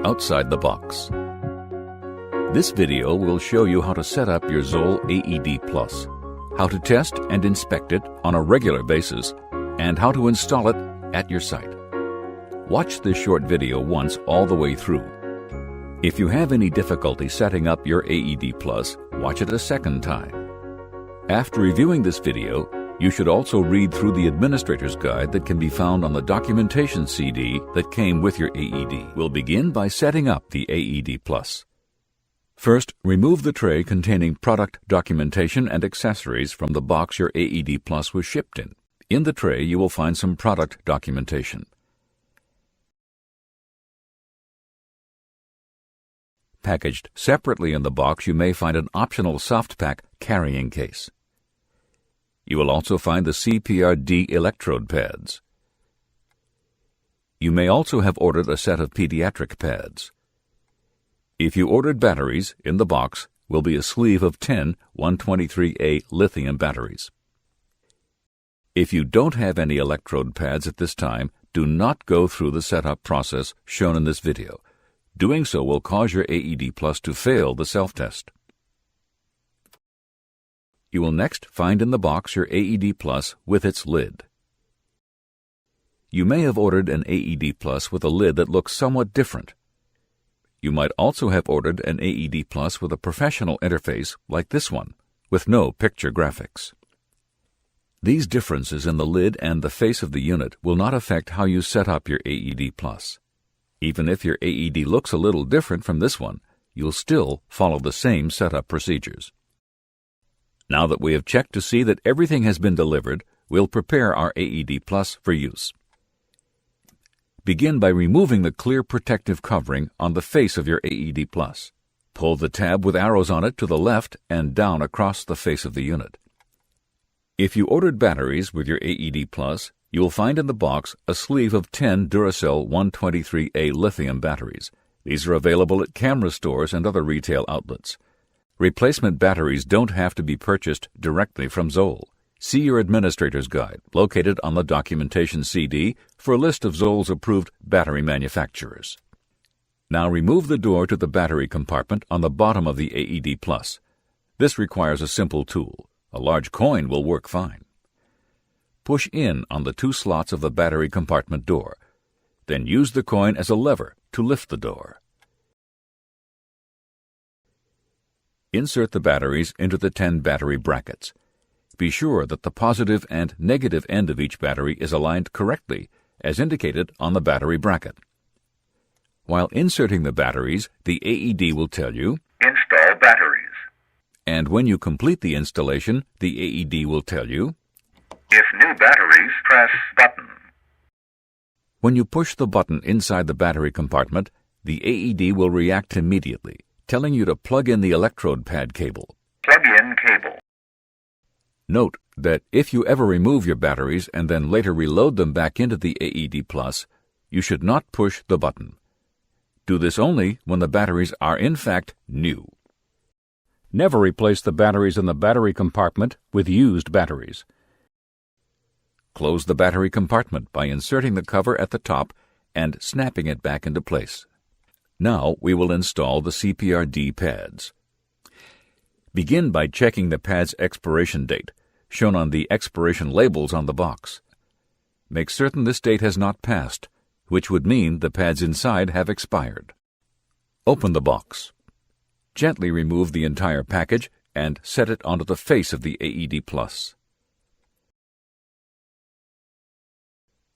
outside the box. This video will show you how to set up your Zoll AED Plus, how to test and inspect it on a regular basis, and how to install it at your site. Watch this short video once all the way through. If you have any difficulty setting up your AED Plus, watch it a second time. After reviewing this video, you should also read through the administrator's guide that can be found on the documentation CD that came with your AED. We'll begin by setting up the AED Plus. First, remove the tray containing product documentation and accessories from the box your AED Plus was shipped in. In the tray, you will find some product documentation. Packaged separately in the box, you may find an optional soft-pack carrying case. You will also find the CPRD electrode pads. You may also have ordered a set of pediatric pads. If you ordered batteries, in the box will be a sleeve of 10 123A lithium batteries. If you don't have any electrode pads at this time, do not go through the setup process shown in this video. Doing so will cause your AED Plus to fail the self-test. You will next find in the box your AED Plus with its lid. You may have ordered an AED Plus with a lid that looks somewhat different. You might also have ordered an AED Plus with a professional interface like this one, with no picture graphics. These differences in the lid and the face of the unit will not affect how you set up your AED Plus. Even if your AED looks a little different from this one, you'll still follow the same setup procedures. Now that we have checked to see that everything has been delivered, we'll prepare our AED Plus for use. Begin by removing the clear protective covering on the face of your AED Plus. Pull the tab with arrows on it to the left and down across the face of the unit. If you ordered batteries with your AED Plus, you will find in the box a sleeve of 10 Duracell 123A lithium batteries. These are available at camera stores and other retail outlets. Replacement batteries don't have to be purchased directly from Zoll. See your administrator's guide, located on the documentation CD, for a list of Zoll's approved battery manufacturers. Now remove the door to the battery compartment on the bottom of the AED Plus. This requires a simple tool. A large coin will work fine. Push in on the two slots of the battery compartment door. Then use the coin as a lever to lift the door. Insert the batteries into the 10 battery brackets. Be sure that the positive and negative end of each battery is aligned correctly, as indicated on the battery bracket. While inserting the batteries, the AED will tell you, "Install batteries." And when you complete the installation, the AED will tell you, "If new batteries, press button." When you push the button inside the battery compartment, the AED will react immediately, telling you to plug in the electrode pad cable. Plug in cable. Note that if you ever remove your batteries and then later reload them back into the AED Plus, you should not push the button. Do this only when the batteries are in fact new. Never replace the batteries in the battery compartment with used batteries. Close the battery compartment by inserting the cover at the top and snapping it back into place. Now we will install the CPRD pads. Begin by checking the pad's expiration date, shown on the expiration labels on the box. Make certain this date has not passed, which would mean the pads inside have expired. Open the box. Gently remove the entire package and set it onto the face of the AED Plus.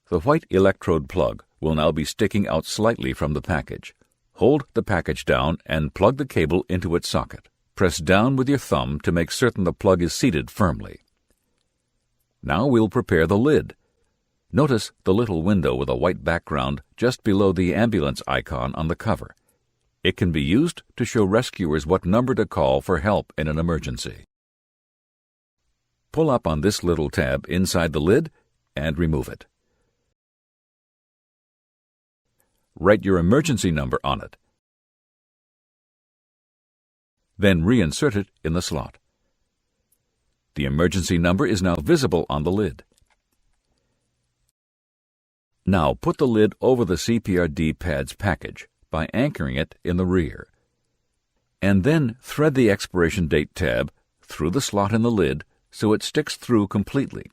The white electrode plug will now be sticking out slightly from the package. Hold the package down and plug the cable into its socket. Press down with your thumb to make certain the plug is seated firmly. Now we'll prepare the lid. Notice the little window with a white background just below the ambulance icon on the cover. It can be used to show rescuers what number to call for help in an emergency. Pull up on this little tab inside the lid and remove it. Write your emergency number on it. Then reinsert it in the slot. The emergency number is now visible on the lid. Now put the lid over the CPRD pads package by anchoring it in the rear. And then thread the expiration date tab through the slot in the lid so it sticks through completely.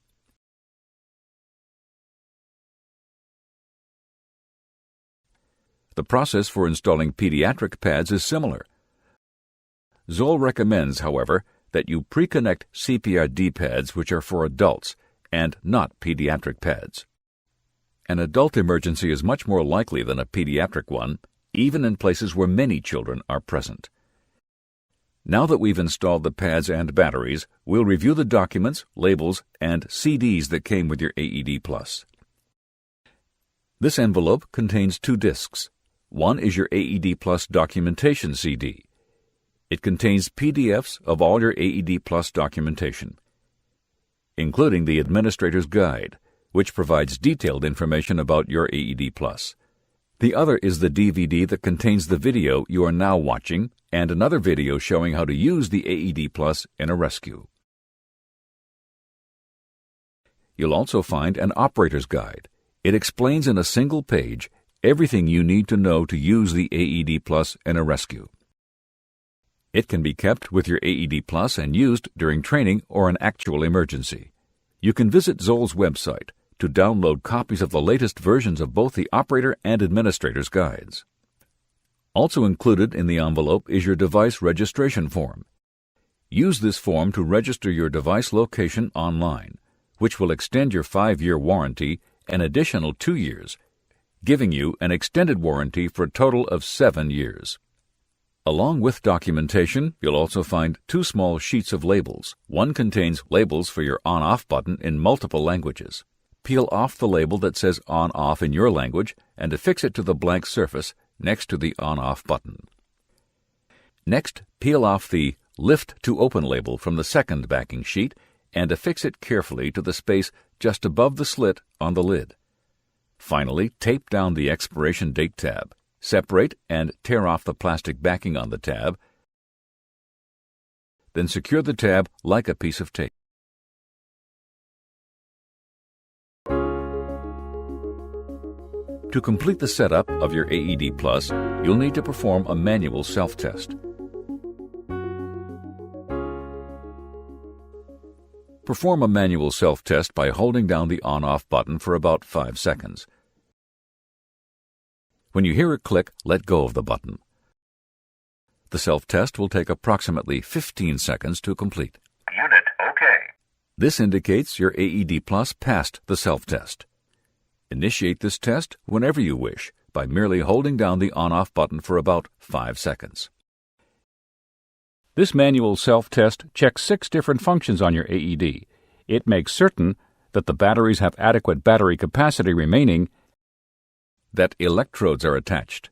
The process for installing pediatric pads is similar. Zoll recommends, however, that you pre-connect CPR-D pads which are for adults and not pediatric pads. An adult emergency is much more likely than a pediatric one, even in places where many children are present. Now that we've installed the pads and batteries, we'll review the documents, labels, and CDs that came with your AED Plus. This envelope contains 2 discs. One is your AED Plus documentation CD. It contains PDFs of all your AED Plus documentation, including the Administrator's Guide, which provides detailed information about your AED Plus. The other is the DVD that contains the video you are now watching and another video showing how to use the AED Plus in a rescue. You'll also find an operator's guide. It explains in a single page everything you need to know to use the AED Plus in a rescue. It can be kept with your AED Plus and used during training or an actual emergency. You can visit Zoll's website to download copies of the latest versions of both the operator and administrator's guides. Also included in the envelope is your device registration form. Use this form to register your device location online, which will extend your 5-year warranty an additional 2 years, giving you an extended warranty for a total of 7 years. Along with documentation, you'll also find 2 small sheets of labels. One contains labels for your on-off button in multiple languages. Peel off the label that says on-off in your language and affix it to the blank surface next to the on-off button. Next, peel off the Lift to Open label from the second backing sheet and affix it carefully to the space just above the slit on the lid. Finally, tape down the expiration date tab. Separate and tear off the plastic backing on the tab. Then secure the tab like a piece of tape. To complete the setup of your AED Plus, you'll need to perform a manual self-test. Perform a manual self-test by holding down the on-off button for about 5 seconds. When you hear a click, let go of the button. The self-test will take approximately 15 seconds to complete. Unit OK. This indicates your AED Plus passed the self-test. Initiate this test whenever you wish by merely holding down the on-off button for about 5 seconds. This manual self-test checks 6 different functions on your AED. It makes certain that the batteries have adequate battery capacity remaining, that electrodes are attached,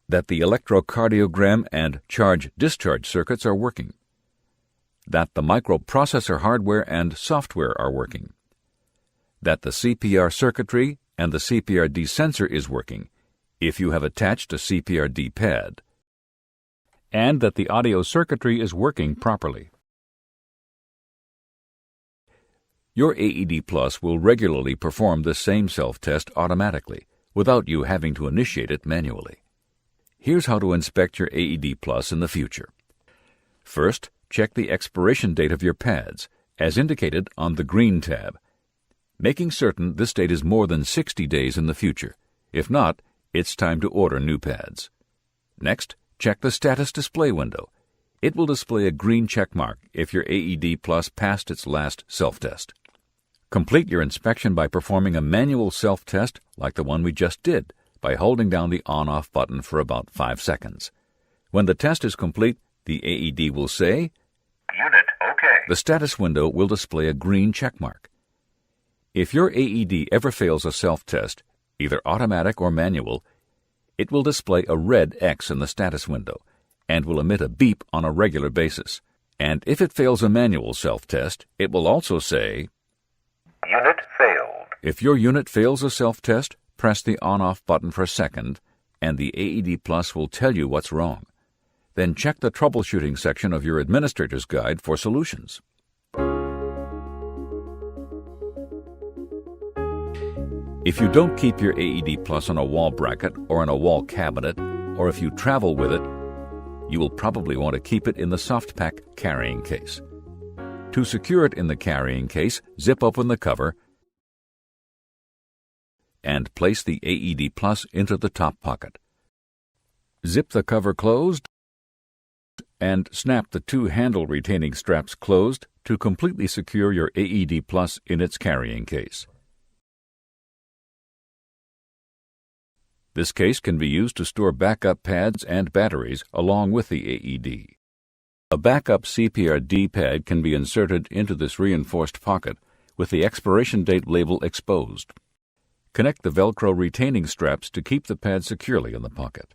that the electrocardiogram and charge-discharge circuits are working, that the microprocessor hardware and software are working, that the CPR circuitry and the CPR-D sensor is working if you have attached a CPR-D pad, and that the audio circuitry is working properly. Your AED Plus will regularly perform the same self-test automatically, without you having to initiate it manually. Here's how to inspect your AED Plus in the future. First, check the expiration date of your pads, as indicated on the green tab, making certain this date is more than 60 days in the future. If not, it's time to order new pads. Next, check the status display window. It will display a green check mark if your AED Plus passed its last self-test. Complete your inspection by performing a manual self-test like the one we just did by holding down the on-off button for about 5 seconds. When the test is complete, the AED will say, Unit OK. The status window will display a green check mark. If your AED ever fails a self-test, either automatic or manual, it will display a red X in the status window and will emit a beep on a regular basis. And if it fails a manual self-test, it will also say, Unit failed. If your unit fails a self-test, press the on-off button for a second, and the AED Plus will tell you what's wrong. Then check the troubleshooting section of your Administrator's Guide for solutions. If you don't keep your AED Plus on a wall bracket or in a wall cabinet, or if you travel with it, you will probably want to keep it in the soft pack carrying case. To secure it in the carrying case, zip open the cover and place the AED Plus into the top pocket. Zip the cover closed and snap the two handle retaining straps closed to completely secure your AED Plus in its carrying case. This case can be used to store backup pads and batteries along with the AED. A backup CPRD pad can be inserted into this reinforced pocket with the expiration date label exposed. Connect the Velcro retaining straps to keep the pad securely in the pocket.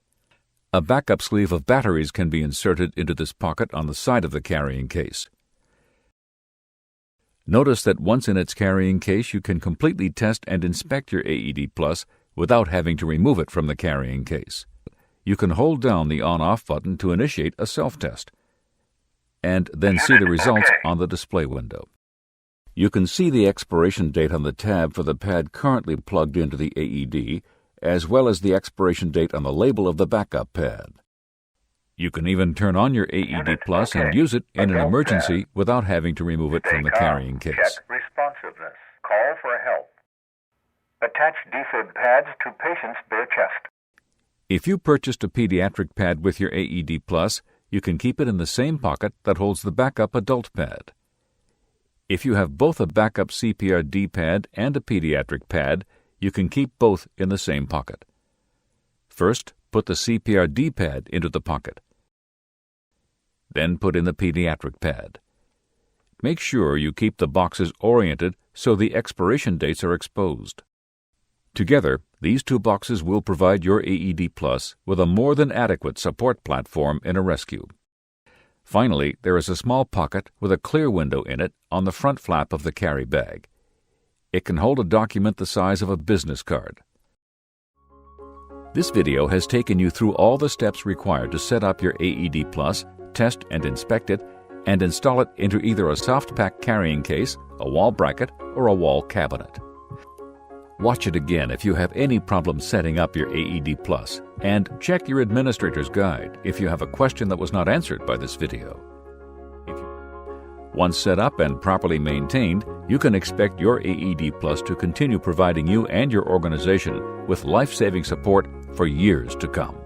A backup sleeve of batteries can be inserted into this pocket on the side of the carrying case. Notice that once in its carrying case, you can completely test and inspect your AED Plus without having to remove it from the carrying case. You can hold down the on-off button to initiate a self-test, and then see the results on the display window. You can see the expiration date on the tab for the pad currently plugged into the AED, as well as the expiration date on the label of the backup pad. You can even turn on your AED Plus and use it in an emergency without having to remove it from the carrying case. Check responsiveness. Call for help. Attach defib pads to patient's bare chest. If you purchased a pediatric pad with your AED Plus, you can keep it in the same pocket that holds the backup adult pad. If you have both a backup CPRD pad and a pediatric pad, you can keep both in the same pocket. First, put the CPRD pad into the pocket. Then put in the pediatric pad. Make sure you keep the boxes oriented so the expiration dates are exposed. Together, these two boxes will provide your AED Plus with a more than adequate support platform in a rescue. Finally, there is a small pocket with a clear window in it on the front flap of the carry bag. It can hold a document the size of a business card. This video has taken you through all the steps required to set up your AED Plus, test and inspect it, and install it into either a soft pack carrying case, a wall bracket, or a wall cabinet. Watch it again if you have any problem setting up your AED Plus, and check your administrator's guide if you have a question that was not answered by this video. Once set up and properly maintained, you can expect your AED Plus to continue providing you and your organization with life-saving support for years to come.